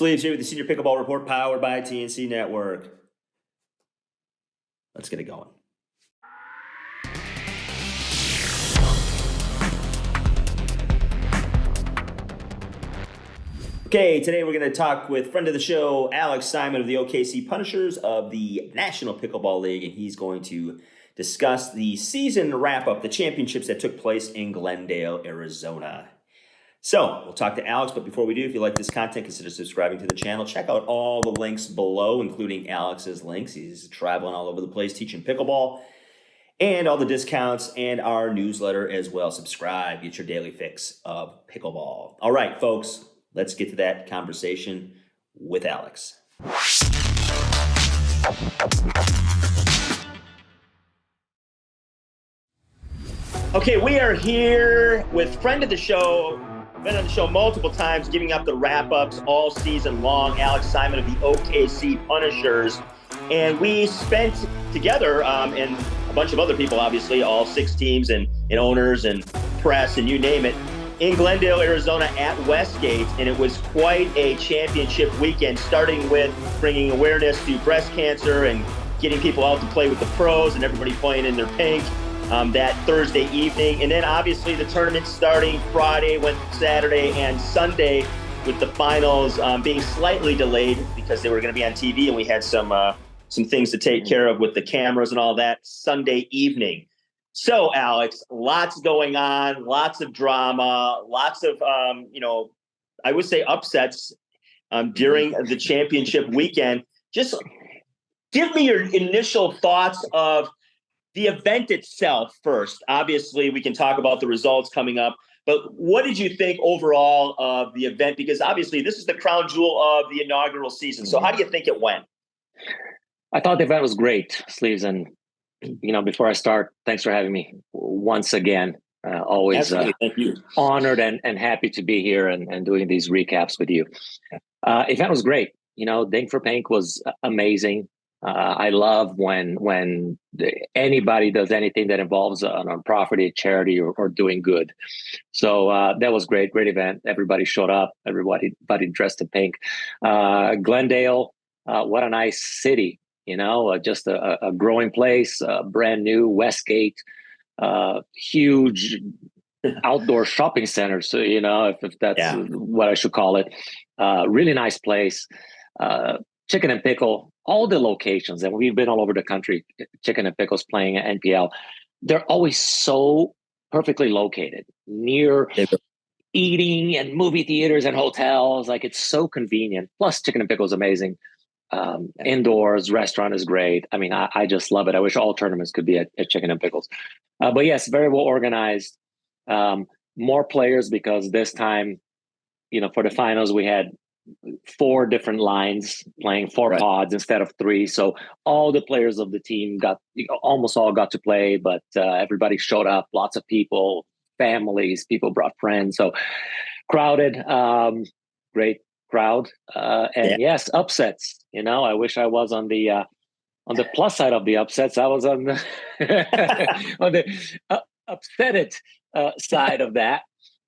Sleeves here with the Senior Pickleball Report powered by TNC Network. Let's get it going. Okay, today we're going to talk with friend of the show, Alex Simon of the OKC Punishers of the National Pickleball League, and he's going to discuss the season wrap-up, the championships that took place in Glendale, Arizona. So, we'll talk to Alex, but before we do, if you like this content, consider subscribing to the channel. Check out all the links below, including Alex's links. He's traveling all over the place teaching pickleball, and all the discounts, and our newsletter as well. Subscribe, get your daily fix of pickleball. All right, folks, let's get to that conversation with Alex. Okay, we are here with friend of the show, been on the show multiple times, giving up the wrap-ups all season long, Alex Simon of the OKC Punishers. And we spent together, and a bunch of other people, obviously, all 6 teams and owners and press and you name it, in Glendale, Arizona at Westgate. And it was quite a championship weekend, starting with bringing awareness to breast cancer and getting people out to play with the pros and everybody playing in their pink. That Thursday evening. And then obviously the tournament starting Friday, went Saturday and Sunday, with the finals being slightly delayed because they were going to be on TV, and we had some things to take care of with the cameras and all that Sunday evening. So, Alex, lots going on, lots of drama, lots of, I would say upsets during the championship weekend. Just give me your initial thoughts of the event itself first. Obviously, we can talk about the results coming up, but what did you think overall of the event? Because obviously, this is the crown jewel of the inaugural season. So how do you think it went? I thought the event was great, Sleeves. And, before I start, thanks for having me once again. Always Thank you. Honored and happy to be here and doing these recaps with you. Event was great. Dink for Pink was amazing. I love when anybody does anything that involves a nonprofit, a charity, or doing good. So that was great event. Everybody showed up. Everybody dressed in pink. Glendale, what a nice city. Just a growing place, brand new. Westgate, huge outdoor shopping center. So if that's what I should call it, really nice place. Chicken and Pickle, all the locations, and we've been all over the country, Chicken and Pickle's playing at NPL. They're always so perfectly located near eating and movie theaters and hotels. Like, it's so convenient. Plus, Chicken and Pickle is amazing. Indoors, restaurant is great. I mean, I just love it. I wish all tournaments could be at Chicken and Pickles. But yes, very well organized. More players because this time, for the finals, we had 4 different lines playing 4 pods instead of 3. So all the players of the team almost all got to play, but everybody showed up, lots of people, families, people brought friends. So crowded, great crowd. Yes, upsets. I wish I was on the plus side of the upsets. I was on the, on the upsetted side of that.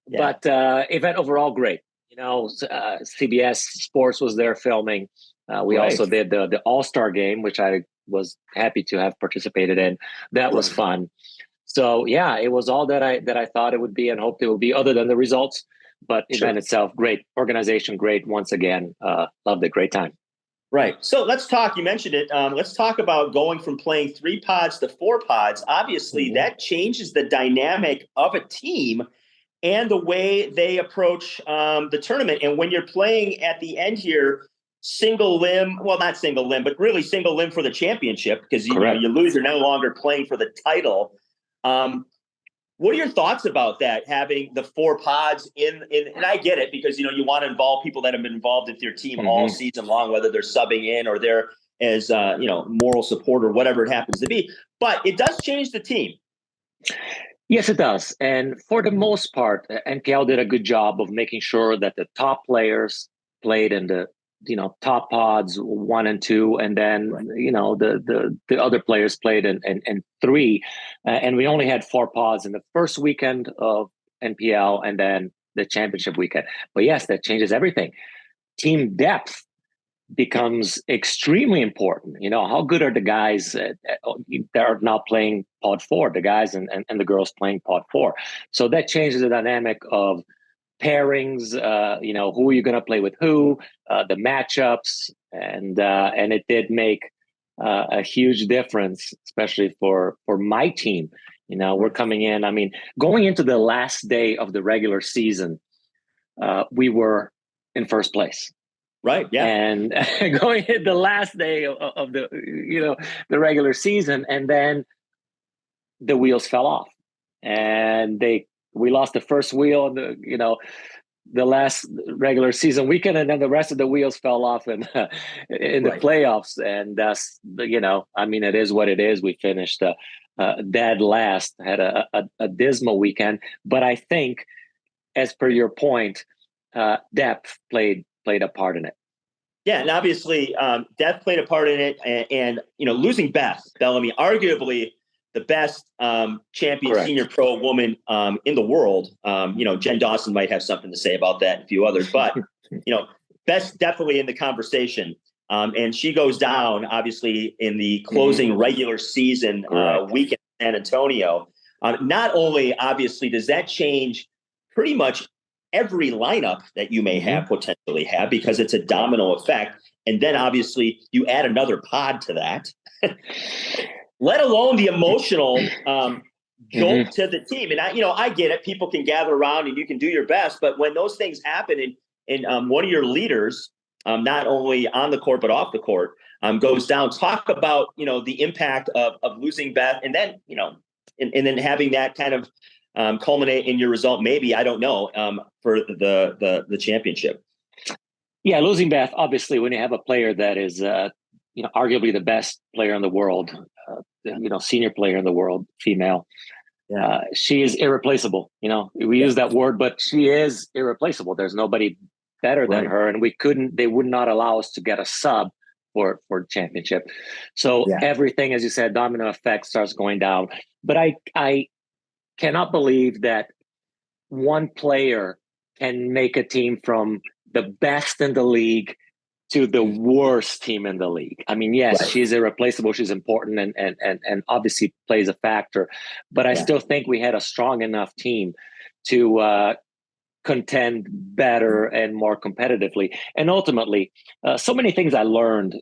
Yeah. But event overall, great. CBS Sports was there filming. We also did the All-Star game, which I was happy to have participated in. That was fun. So yeah, it was all that I thought it would be and hoped it would be, other than the results. But event itself, great. Organization, great. Once again, loved it. Great time. Right. So let's talk. You mentioned it. Let's talk about going from playing 3 pods to 4 pods. Obviously, that changes the dynamic of a team and the way they approach the tournament. And when you're playing at the end here, single limb, well, not single limb, but really single limb for the championship, because you lose, you're no longer playing for the title. What are your thoughts about that, having the 4 pods in and I get it, because, you want to involve people that have been involved with your team all season long, whether they're subbing in or they're as, moral support or whatever it happens to be. But it does change the team. Yes, it does. And for the most part, NPL did a good job of making sure that the top players played in the top pods 1 and 2, and then the other players played in 3, and we only had 4 pods in the first weekend of NPL and then the championship weekend. But yes, that changes everything. team depth becomes extremely important. How good are the guys that are now playing pod 4, the guys and the girls playing pod 4. So that changes the dynamic of pairings, who are you going to play with who, the matchups, and it did make a huge difference, especially for my team. We're coming in, going into the last day of the regular season, we were in first place. Right. Yeah. And going in the last day of the the regular season, and then the wheels fell off, and we lost the first wheel on the last regular season weekend, and then the rest of the wheels fell off in the playoffs. And that's it is what it is. We finished dead last, had a dismal weekend, but I think, as per your point, depth played a part in it. Yeah, and obviously, depth played a part in it, and losing Beth Bellamy, arguably the best champion senior pro woman in the world. Jen Dawson might have something to say about that, and a few others, but Beth's definitely in the conversation. And she goes down, obviously, in the closing regular season weekend in San Antonio. Not only, obviously, does that change pretty much every lineup that you may potentially have, because it's a domino effect. And then obviously you add another pod to that, let alone the emotional jolt to the team. And I get it. People can gather around and you can do your best, but when those things happen and one of your leaders, not only on the court, but off the court, goes down, talk about, the impact of losing Beth, and then, and then having that kind of culminate in your result, maybe, I don't know, for the championship. Yeah, losing Beth, obviously, when you have a player that is, arguably the best player in the world, senior player in the world, female, she is irreplaceable. We use that word, but she is irreplaceable. There's nobody better than her, and they would not allow us to get a sub for championship. So everything, as you said, domino effect starts going down. But I cannot believe that one player can make a team from the best in the league to the worst team in the league. Yes, she's irreplaceable. She's important and obviously plays a factor. But I still think we had a strong enough team to contend better and more competitively. And ultimately, so many things I learned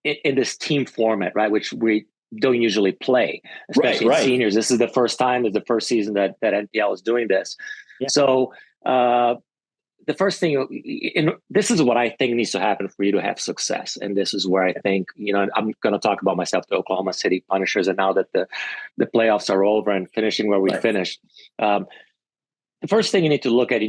in this team format, right, which we don't usually play, especially in seniors. This is the first time, it's the first season that NPL is doing this. Yeah. So the first thing, this is what I think needs to happen for you to have success. And this is where I think, I'm going to talk about myself, the Oklahoma City Punishers, and now that the playoffs are over and finishing where we finished. The first thing you need to look at,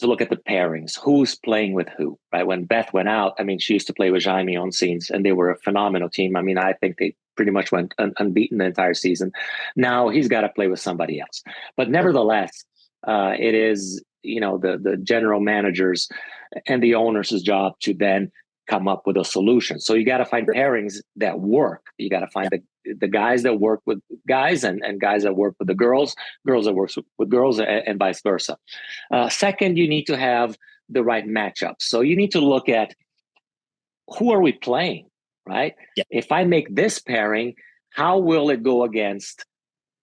look at the pairings. Who's playing with who, right? When Beth went out, she used to play with Jaime on scenes, and they were a phenomenal team. I think they pretty much went unbeaten the entire season. Now he's got to play with somebody else. But nevertheless, it is, the general managers and the owners' job to then come up with a solution. So you got to find pairings that work. You got to find the guys that work with guys and guys that work with the girls that work with girls, and vice versa. Second, you need to have the right matchups. So you need to look at who are we playing, right? Yeah. If I make this pairing, how will it go against,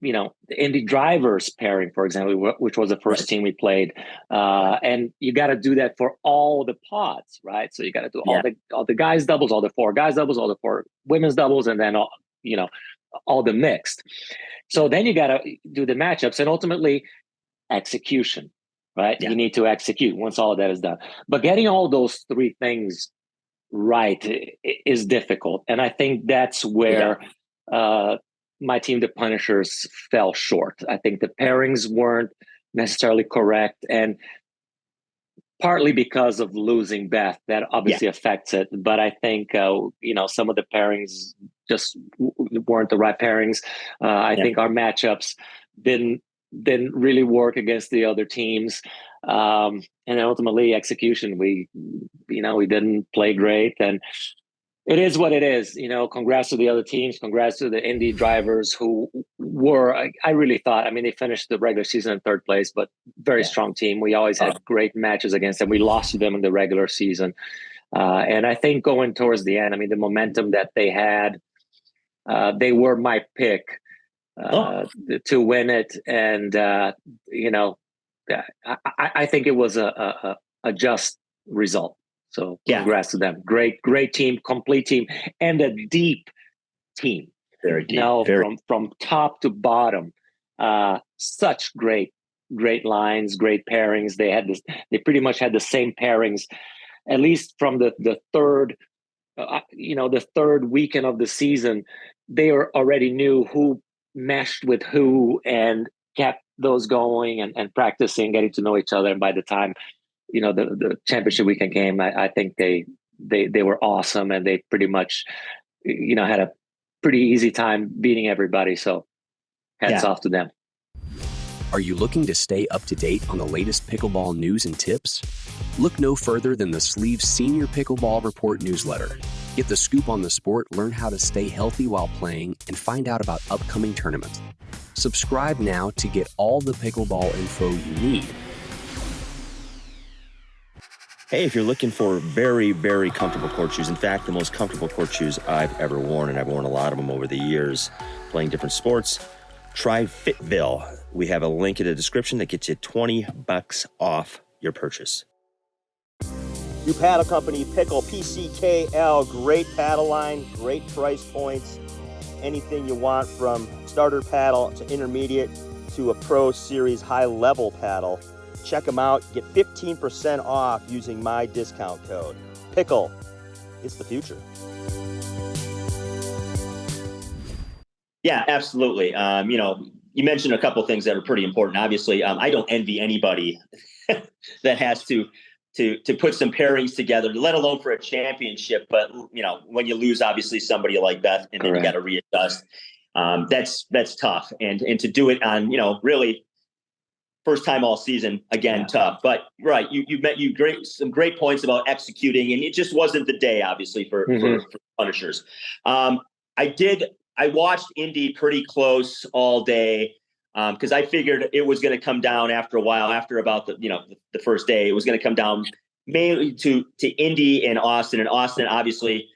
the Indy Drivers pairing, for example, which was the first team we played. And you got to do that for all the pods, right? So you got to do all the guys doubles, all the 4 guys doubles, all the 4 women's doubles, and then all the mixed. So then you got to do the matchups and ultimately execution, right? Yeah. You need to execute once all of that is done. But getting all those 3 things right is difficult. And I think that's where my team, the Punishers, fell short. I think the pairings weren't necessarily correct, and partly because of losing Beth, that obviously affects it. But I think, some of the pairings just weren't the right pairings. I think our matchups didn't really work against the other teams. And ultimately execution, we didn't play great. And It is what it is. Congrats to the other teams. Congrats to the Indy Drivers who were, I really thought, they finished the regular season in third place, but very strong team. We always had great matches against them. We lost to them in the regular season. And I think going towards the end, the momentum that they had, they were my pick to win it. And, I think it was a just result. So congrats to them. Great team, complete team, and a deep team. Very deep. From top to bottom. Such great lines, great pairings. They pretty much had the same pairings, at least from the third, the third weekend of the season. They already knew who meshed with who and kept those going and practicing, getting to know each other. And by the time the championship weekend came, I think they were awesome, and they pretty much had a pretty easy time beating everybody. So hats off to them. Are you looking to stay up to date on the latest pickleball news and tips? Look no further than the Sleeve Senior Pickleball Report newsletter. Get the scoop on the sport, learn how to stay healthy while playing, and find out about upcoming tournaments. Subscribe now to get all the pickleball info you need. Hey, if you're looking for very, very comfortable court shoes, in fact, the most comfortable court shoes I've ever worn, and I've worn a lot of them over the years playing different sports, try Fitville. We have a link in the description that gets you $20 off your purchase. New paddle company, Pickle, PCKL, great paddle line, great price points. Anything you want from starter paddle to intermediate to a pro series high level paddle. Check them out. Get 15% off using my discount code. Pickle. It's the future. Yeah, absolutely. You mentioned a couple of things that are pretty important. Obviously, I don't envy anybody that has to put some pairings together, let alone for a championship. But, when you lose, obviously, somebody like Beth, and then you got to readjust. That's tough. And to do it on, really first time all season, again, tough. But some great points about executing, and it just wasn't the day, obviously, for Punishers. I watched Indy pretty close all day because I figured it was going to come down after a while, after about the first day. It was going to come down mainly to Indy and Austin. And Austin, obviously,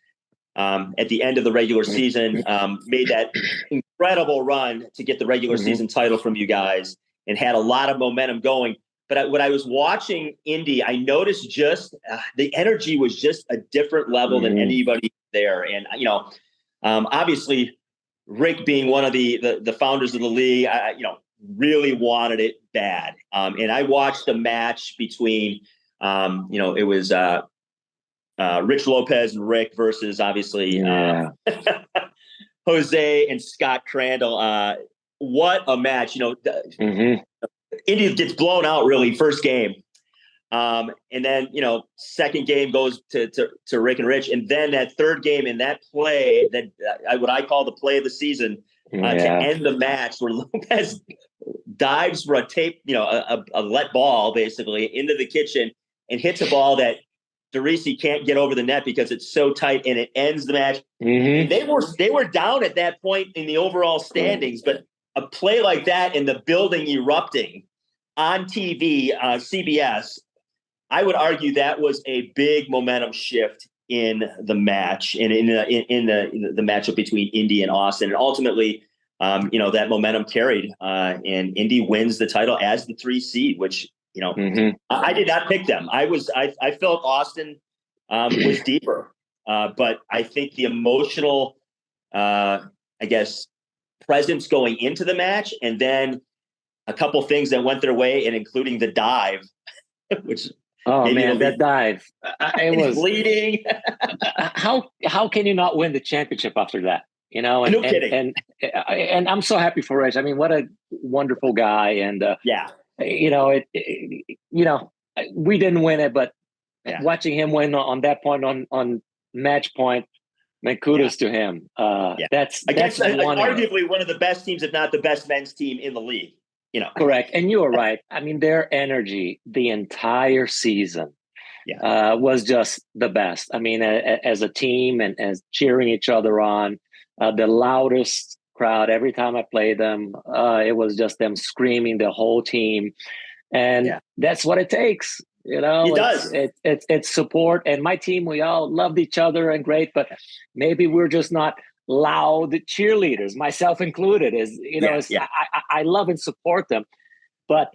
at the end of the regular season, made that incredible run to get the regular season title from you guys and had a lot of momentum going. But when I was watching Indy, I noticed just the energy was just a different level than anybody there. And, obviously, Rick being one of the founders of the league, really wanted it bad. And I watched the match between, it was Rich Lopez and Rick versus obviously Jose and Scott Crandall. What a match. Indy gets blown out really first game. And then, second game goes to Rick and Rich. And then that third game in that play that what I call the play of the season to end the match, where Lopez dives for a let ball basically into the kitchen and hits a ball that DeRisi can't get over the net because it's so tight, and it ends the match. And they were down at that point in the overall standings, but a play like that and the building erupting on TV, CBS, I would argue that was a big momentum shift in the match and in the matchup between Indy and Austin. And ultimately, that momentum carried, and Indy wins the title as the 3 seed, which, I did not pick them. I felt Austin was deeper, but I think the emotional, presence going into the match, and then a couple things that went their way, and including the dive, which that dive, it was bleeding. How can you not win the championship after that? No kidding. And I'm so happy for Rich. What a wonderful guy. And we didn't win it, but watching him win on that point on match point, man, kudos to him. That's arguably one of the best teams, if not the best men's team in the league. Correct. And you are right. Their energy the entire season was just the best. I mean, as a team and as cheering each other on, the loudest crowd every time I played them. It was just them screaming, the whole team, and that's what it takes. You know, it does. It's support, and my team, we all loved each other and great, but maybe we're just not loud cheerleaders, myself included. I love and support them, but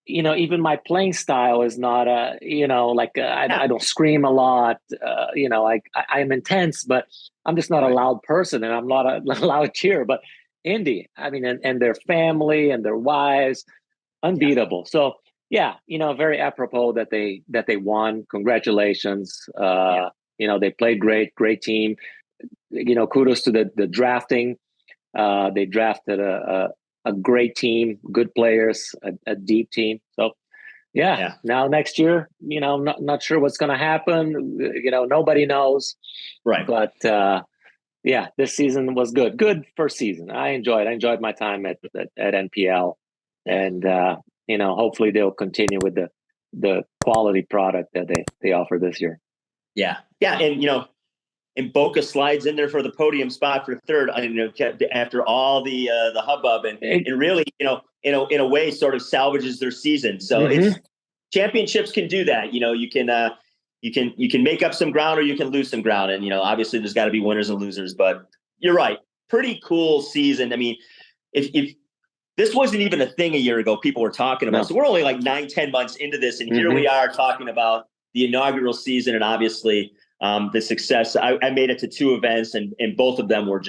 even my playing style is not I don't scream a lot. I'm intense, but I'm just not a loud person, and I'm not a loud cheer. But Indy, I mean, and their family and their wives, unbeatable. So very apropos that they won. Congratulations. They played great team. Kudos to the drafting. They drafted a great team, good players, a deep team. So now next year, not sure what's going to happen. Nobody knows. Right. But this season was good first season. I enjoyed my time at NPL, and hopefully they'll continue with the quality product that they offer this year. Yeah, and Boca slides in there for the podium spot for third. After all the hubbub, and really, in a way, sort of salvages their season. So it's championships can do that. You can make up some ground or you can lose some ground, and obviously there's got to be winners and losers. But you're right, pretty cool season. I mean, if this wasn't even a thing a year ago, people were talking about. No. So we're only like 9-10 months into this, and here we are talking about the inaugural season, and obviously the success. I made it to 2 events, and both of them were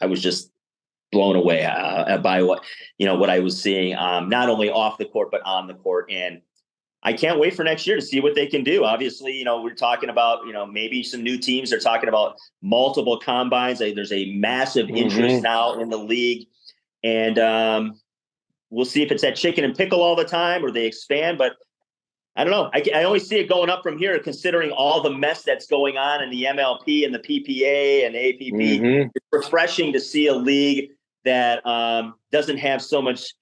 I was just blown away by what I was seeing, not only off the court but on the court. And I can't wait for next year to see what they can do. Obviously, we're talking about maybe some new teams. They're talking about multiple combines. There's a massive interest now in the league. And we'll see if it's at chicken and pickle all the time or they expand. But I don't know. I always see it going up from here, considering all the mess that's going on in the MLP and the PPA and the APP. It's refreshing to see a league that doesn't have so much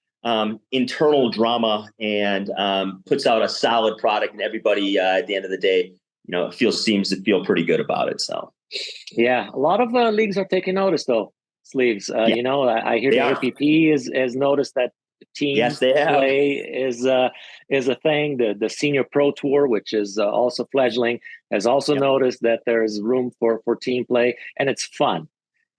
internal drama and puts out a solid product, and everybody at the end of the day, seems to feel pretty good about it. So, a lot of leagues are taking notice, though. Sleeves, I hear the APP has noticed that team play is a thing. The Senior Pro Tour, which is also fledgling, has also noticed that there's room for team play, and it's fun.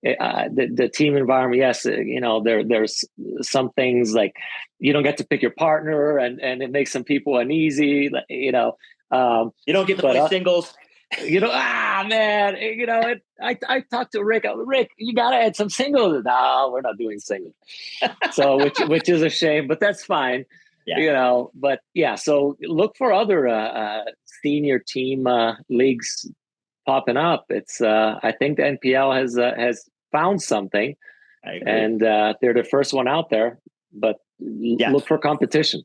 The team environment, yes, there's some things like you don't get to pick your partner, and it makes some people uneasy. You don't get to play singles. Man, I talked to Rick. Rick, you got to add some singles. No, we're not doing singles. So, which is a shame, but that's fine. But so look for other senior team leagues popping up. It's I think the NPL has found something, and they're the first one out there. But look for competition.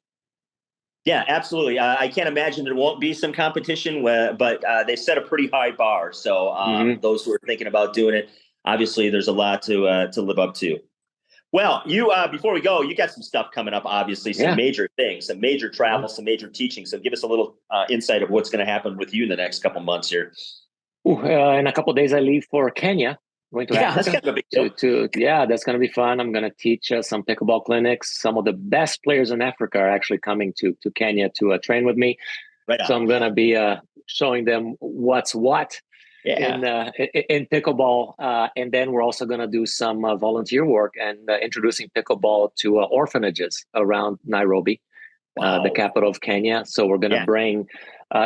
Yeah, absolutely. I can't imagine there won't be some competition, but they set a pretty high bar. So those who are thinking about doing it, obviously there's a lot to live up to. Well, you before we go, you got some stuff coming up, obviously, some major things, some major travel, some major teaching. So give us a little insight of what's going to happen with you in the next couple months here. In a couple of days, I leave for Kenya. Going to Africa. That's kind of a big deal. That's going to be fun. I'm going to teach some pickleball clinics. Some of the best players in Africa are actually coming to Kenya to train with me. Right on. So I'm going to be showing them what's what in pickleball. And then we're also going to do some volunteer work and introducing pickleball to orphanages around Nairobi, the capital of Kenya. So we're going to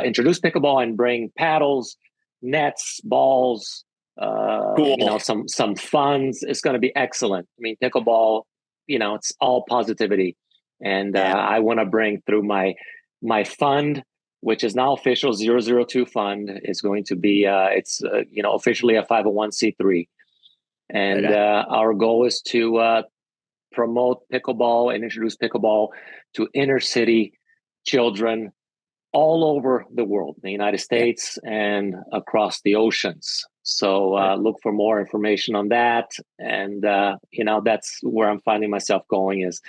introduce pickleball and bring paddles, nets, balls, cool. Some funds. It's going to be excellent. I mean, pickleball, it's all positivity, and I want to bring through my fund, which is now official 002 fund, is going to be officially a 501c3, and our goal is to promote pickleball and introduce pickleball to inner city children all over the world, the United States and across the oceans. So look for more information on that. And, that's where I'm finding myself going is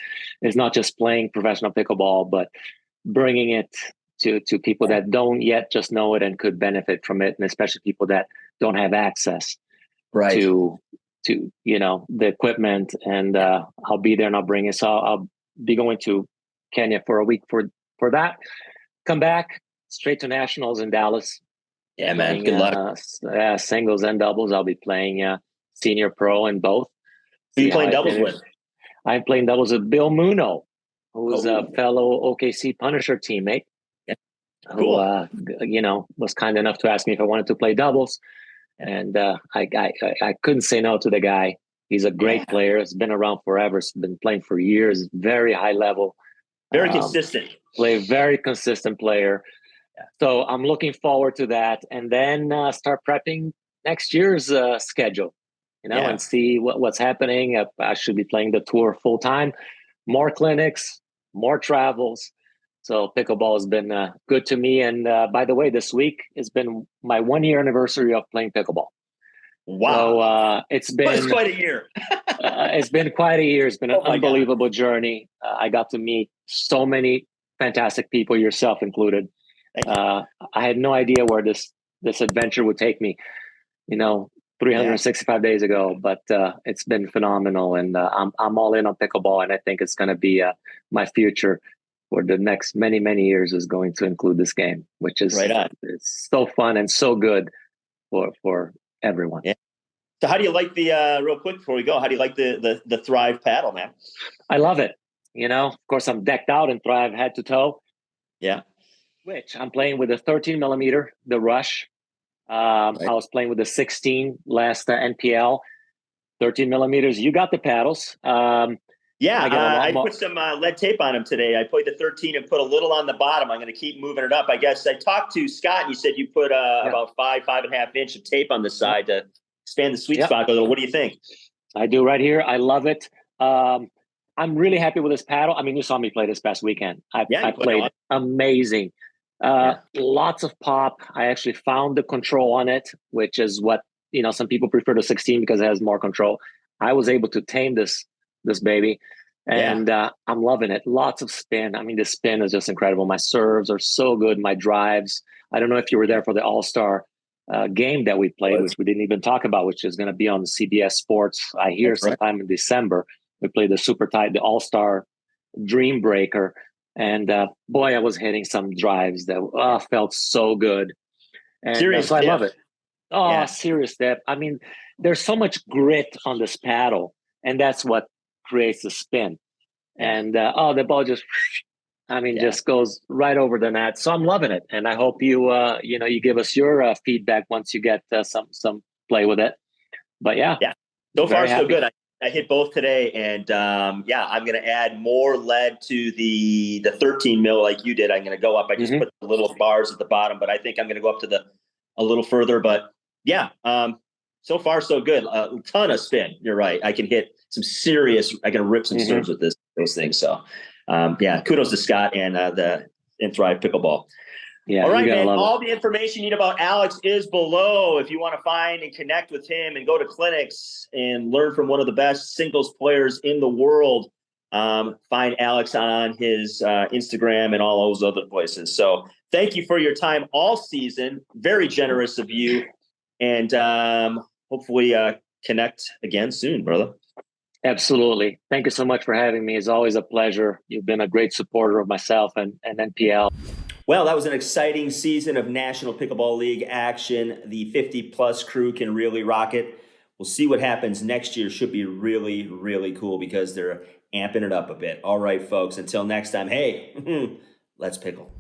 not just playing professional pickleball, but bringing it to people that don't yet just know it and could benefit from it, and especially people that don't have access to the equipment. And I'll be there and I'll bring it. So I'll be going to Kenya for a week for that. Come back straight to nationals in Dallas. Yeah, man. Good luck. Singles and doubles. I'll be playing senior pro in both. Who are you playing doubles with? I'm playing doubles with Bill Muno, who's a fellow OKC Punisher teammate. Cool. Who was kind enough to ask me if I wanted to play doubles, and I couldn't say no to the guy. He's a great player. He's been around forever. He's been playing for years. Very high level. Very consistent. Very consistent player. So I'm looking forward to that, and then start prepping next year's schedule. And see what's happening. I should be playing the tour full time. More clinics, more travels. So pickleball has been good to me. And by the way, this week has been my 1-year anniversary of playing pickleball. Wow. So it's been quite a year. It's been quite a year. It's been an unbelievable journey. I got to meet so many fantastic people, yourself included. I had no idea where this adventure would take me, 365 days ago, but it's been phenomenal. And I'm all in on pickleball, and I think it's going to be my future for the next many, many years is going to include this game, which is right on. It's so fun and so good for everyone. Yeah. So how do you like the real quick before we go, how do you like the Thrive paddle, man? I love it. Of course I'm decked out in Thrive head to toe. Yeah. Which I'm playing with a 13 millimeter, the Rush. I was playing with the 16 last NPL, 13 millimeters. You got the paddles. I put some lead tape on them today. I played the 13 and put a little on the bottom. I'm going to keep moving it up. I guess I talked to Scott and you said you put about 5.5 inch of tape on the side to expand the sweet spot a little. What do you think? I do right here. I love it. I'm really happy with this paddle. I mean, you saw me play this past weekend. I played amazing. Lots of pop. I actually found the control on it, which is what, some people prefer the 16 because it has more control. I was able to tame this baby, and I'm loving it. Lots of spin. I mean, the spin is just incredible. My serves are so good. My drives. I don't know if you were there for the All-Star game that we played, which we didn't even talk about, which is going to be on CBS Sports. I hear sometime in December. We played the All-Star Dream Breaker. And boy, I was hitting some drives that felt so good. And serious so I love it. Serious depth. I mean, there's so much grit on this paddle, and that's what creates the spin. And the ball just, just goes right over the net. So I'm loving it, and I hope you you give us your feedback once you get some play with it. But so far so good. I hit both today, and I'm going to add more lead to the 13 mil like you did. I'm going to go up. I just put the little bars at the bottom, but I think I'm going to go up to a little further. But so far so good. A ton of spin. You're right. I can hit some serious. I can rip some serves with those things. So kudos to Scott and Thrive Pickleball. Yeah. All right, man. All the information you need about Alex is below. If you want to find and connect with him and go to clinics and learn from one of the best singles players in the world, find Alex on his Instagram and all those other places. So thank you for your time all season. Very generous of you. And hopefully connect again soon, brother. Absolutely. Thank you so much for having me. It's always a pleasure. You've been a great supporter of myself and NPL. Well, that was an exciting season of National Pickleball League action. The 50-plus crew can really rock it. We'll see what happens next year. Should be really, really cool because they're amping it up a bit. All right, folks, until next time, hey, let's pickle.